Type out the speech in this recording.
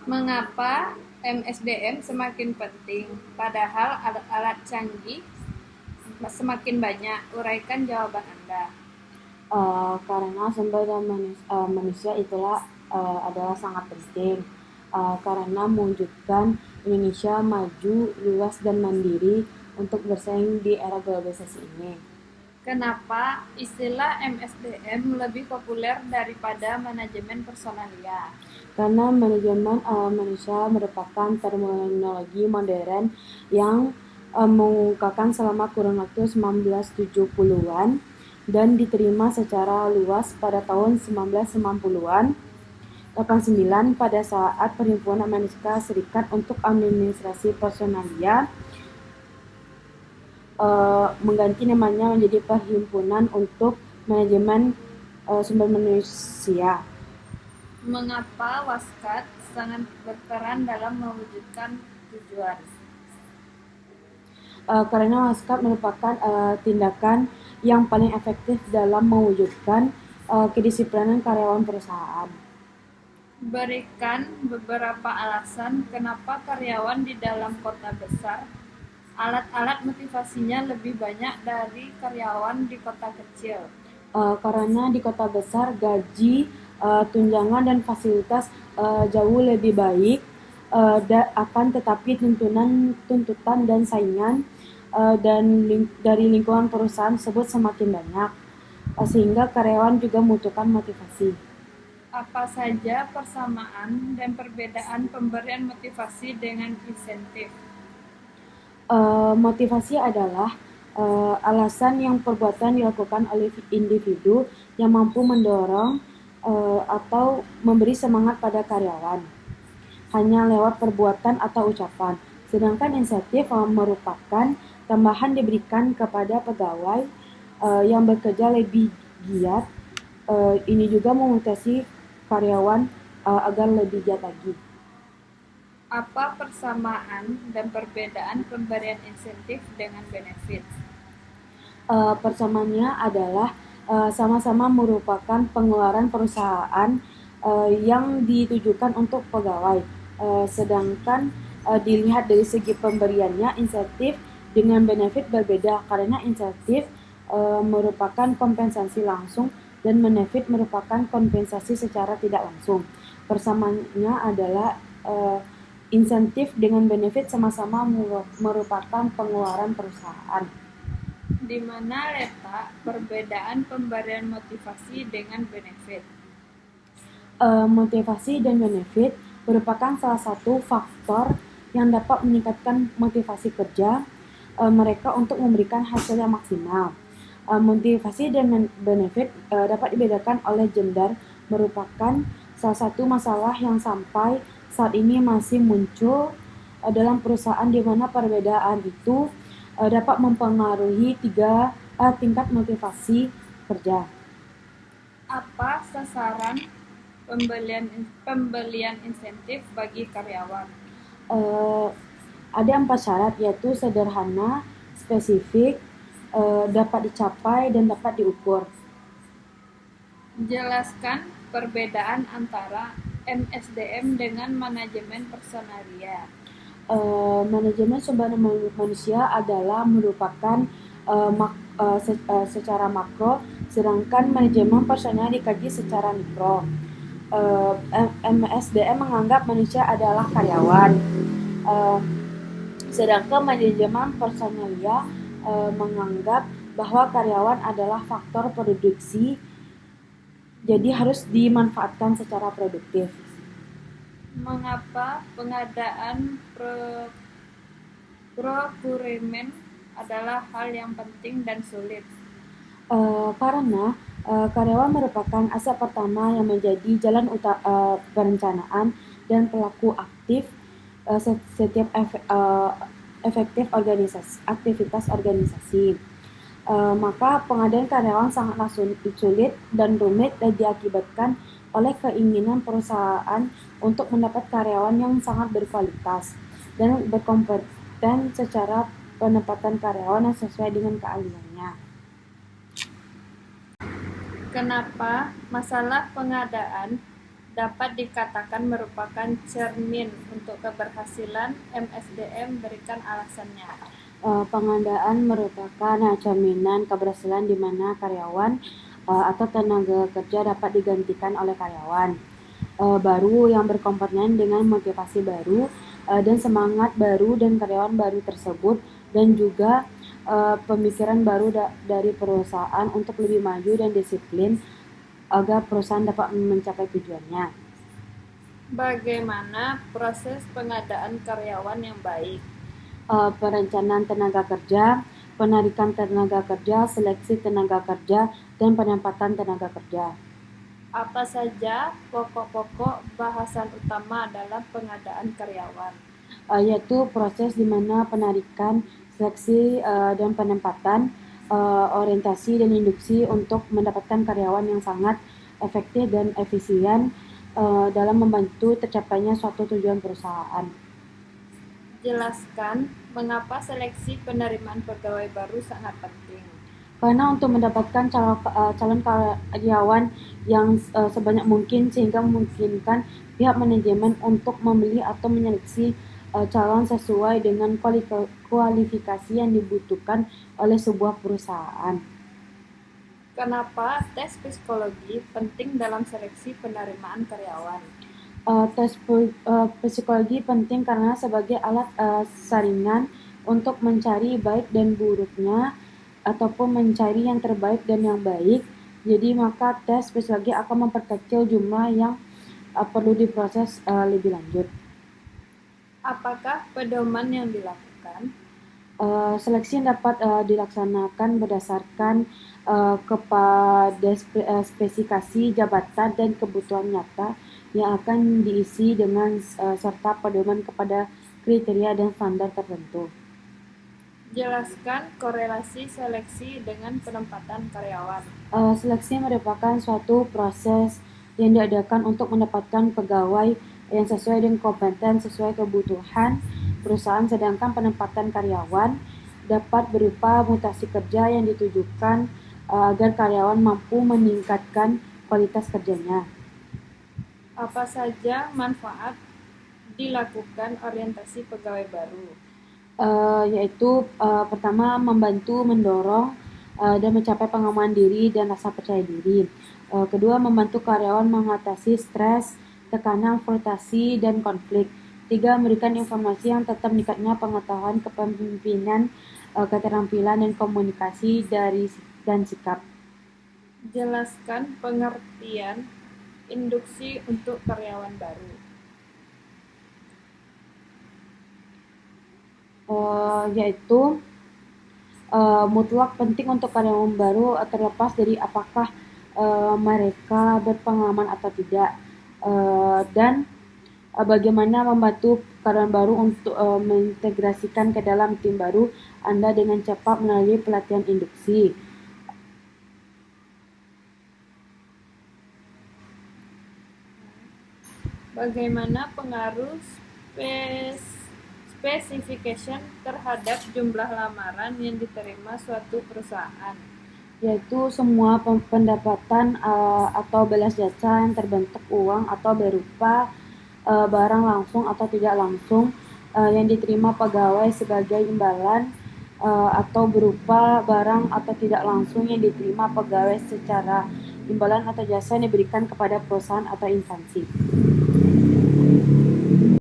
Mengapa MSDM semakin penting, padahal alat-alat canggih semakin banyak? Uraikan jawaban Anda. Karena sumber daya manusia itulah adalah sangat penting, karena mewujudkan Indonesia maju, luas, dan mandiri untuk bersaing di era globalisasi ini. Kenapa istilah MSDM lebih populer daripada manajemen personalia? Karena manajemen manusia merupakan terminologi modern yang mengungkapkan selama kurun waktu 1970-an dan diterima secara luas pada tahun 1990-an 89 pada saat Perhimpunan Amerika Serikat untuk Administrasi Personalia mengganti namanya menjadi Perhimpunan untuk Manajemen Sumber Manusia. Mengapa Waskat sangat berperan dalam mewujudkan tujuan? Karena Waskat merupakan tindakan yang paling efektif dalam mewujudkan kedisiplinan karyawan perusahaan. Berikan beberapa alasan kenapa karyawan di dalam kota besar alat-alat motivasinya lebih banyak dari karyawan di kota kecil. Karena di kota besar gaji, tunjangan, dan fasilitas jauh lebih baik, akan tetapi tuntutan dan saingan dari lingkungan perusahaan tersebut semakin banyak, sehingga karyawan juga membutuhkan motivasi. Apa saja persamaan dan perbedaan pemberian motivasi dengan insentif? Motivasi adalah alasan yang perbuatan dilakukan oleh individu yang mampu mendorong atau memberi semangat pada karyawan hanya lewat perbuatan atau ucapan. Sedangkan insentif merupakan tambahan diberikan kepada pegawai yang bekerja lebih giat. Ini juga memotivasi karyawan agar lebih giat lagi. Apa persamaan dan perbedaan pemberian insentif dengan benefit? Persamaannya adalah sama-sama merupakan pengeluaran perusahaan yang ditujukan untuk pegawai. Sedangkan dilihat dari segi pemberiannya, insentif dengan benefit berbeda karena insentif merupakan kompensasi langsung dan benefit merupakan kompensasi secara tidak langsung. Persamaannya adalah insentif dengan benefit sama-sama merupakan pengeluaran perusahaan. Di mana letak perbedaan pemberian motivasi dengan benefit? Motivasi dan benefit merupakan salah satu faktor yang dapat meningkatkan motivasi kerja mereka untuk memberikan hasil yang maksimal. Motivasi dan benefit dapat dibedakan oleh gender, merupakan salah satu masalah yang sampai saat ini masih muncul dalam perusahaan, di mana perbedaan itu dapat mempengaruhi tingkat motivasi kerja. Apa sasaran pembelian insentif bagi karyawan? Ada 4 syarat, yaitu sederhana, spesifik, dapat dicapai, dan dapat diukur. Jelaskan perbedaan antara MSDM dengan manajemen personalia. Manajemen sumber manusia adalah merupakan secara makro, sedangkan manajemen personal dikaji secara mikro. MSDM menganggap manusia adalah karyawan, sedangkan manajemen personalia menganggap bahwa karyawan adalah faktor produksi, jadi harus dimanfaatkan secara produktif. Mengapa pengadaan prokuremen adalah hal yang penting dan sulit? Karena karyawan merupakan aset pertama yang menjadi jalan perencanaan dan pelaku aktif setiap efektif aktivitas organisasi. Maka pengadaan karyawan sangatlah sulit dan rumit, dan diakibatkan oleh keinginan perusahaan untuk mendapat karyawan yang sangat berkualitas dan berkompeten secara penempatan karyawan yang sesuai dengan keahliannya. Kenapa masalah pengadaan dapat dikatakan merupakan cermin untuk keberhasilan MSDM. Berikan alasannya. Pengadaan merupakan cerminan keberhasilan di mana karyawan atau tenaga kerja dapat digantikan oleh karyawan baru yang berkomponen dengan motivasi baru dan semangat baru dan karyawan baru tersebut, dan juga pemikiran baru dari perusahaan untuk lebih maju dan disiplin agar perusahaan dapat mencapai tujuannya. Bagaimana proses pengadaan karyawan yang baik? Perencanaan tenaga kerja, penarikan tenaga kerja, seleksi tenaga kerja, dan penempatan tenaga kerja. Apa saja pokok-pokok bahasan utama dalam pengadaan karyawan? Yaitu proses di mana penarikan, seleksi, dan penempatan, orientasi dan induksi untuk mendapatkan karyawan yang sangat efektif dan efisien dalam membantu tercapainya suatu tujuan perusahaan. Jelaskan mengapa seleksi penerimaan pegawai baru sangat penting. Karena untuk mendapatkan calon karyawan yang sebanyak mungkin sehingga memungkinkan pihak manajemen untuk membeli atau menyeleksi calon sesuai dengan kualifikasi yang dibutuhkan oleh sebuah perusahaan. Kenapa tes psikologi penting dalam seleksi penerimaan karyawan? Tes psikologi penting karena sebagai alat saringan untuk mencari baik dan buruknya ataupun mencari yang terbaik dan yang baik. Jadi maka tes psikologi akan memperkecil jumlah yang perlu diproses lebih lanjut. Apakah pedoman yang dilakukan? Seleksi yang dapat dilaksanakan berdasarkan kepada spesifikasi jabatan dan kebutuhan nyata yang akan diisi dengan serta pedoman kepada kriteria dan standar tertentu. Jelaskan korelasi seleksi dengan penempatan karyawan. Seleksi merupakan suatu proses yang diadakan untuk mendapatkan pegawai yang sesuai dengan kompeten sesuai kebutuhan perusahaan, sedangkan penempatan karyawan dapat berupa mutasi kerja yang ditujukan agar karyawan mampu meningkatkan kualitas kerjanya. Apa saja manfaat dilakukan orientasi pegawai baru? Yaitu pertama membantu mendorong dan mencapai pengembangan diri dan rasa percaya diri. Kedua, membantu karyawan mengatasi stres, tekanan, frustasi, dan konflik. Tiga, memberikan informasi yang tetap meningkatnya pengetahuan kepemimpinan, keterampilan dan komunikasi dan sikap. Jelaskan pengertian induksi untuk karyawan baru. Yaitu mutlak penting untuk karyawan baru terlepas dari apakah mereka berpengalaman atau tidak, dan bagaimana membantu karyawan baru untuk mengintegrasikan ke dalam tim baru Anda dengan cepat melalui pelatihan induksi. Bagaimana pengaruh specification terhadap jumlah lamaran yang diterima suatu perusahaan? Yaitu semua pendapatan atau balas jasa yang terbentuk uang atau berupa barang langsung atau tidak langsung yang diterima pegawai sebagai imbalan atau berupa barang atau tidak langsung yang diterima pegawai secara imbalan atau jasa yang diberikan kepada perusahaan atau instansi.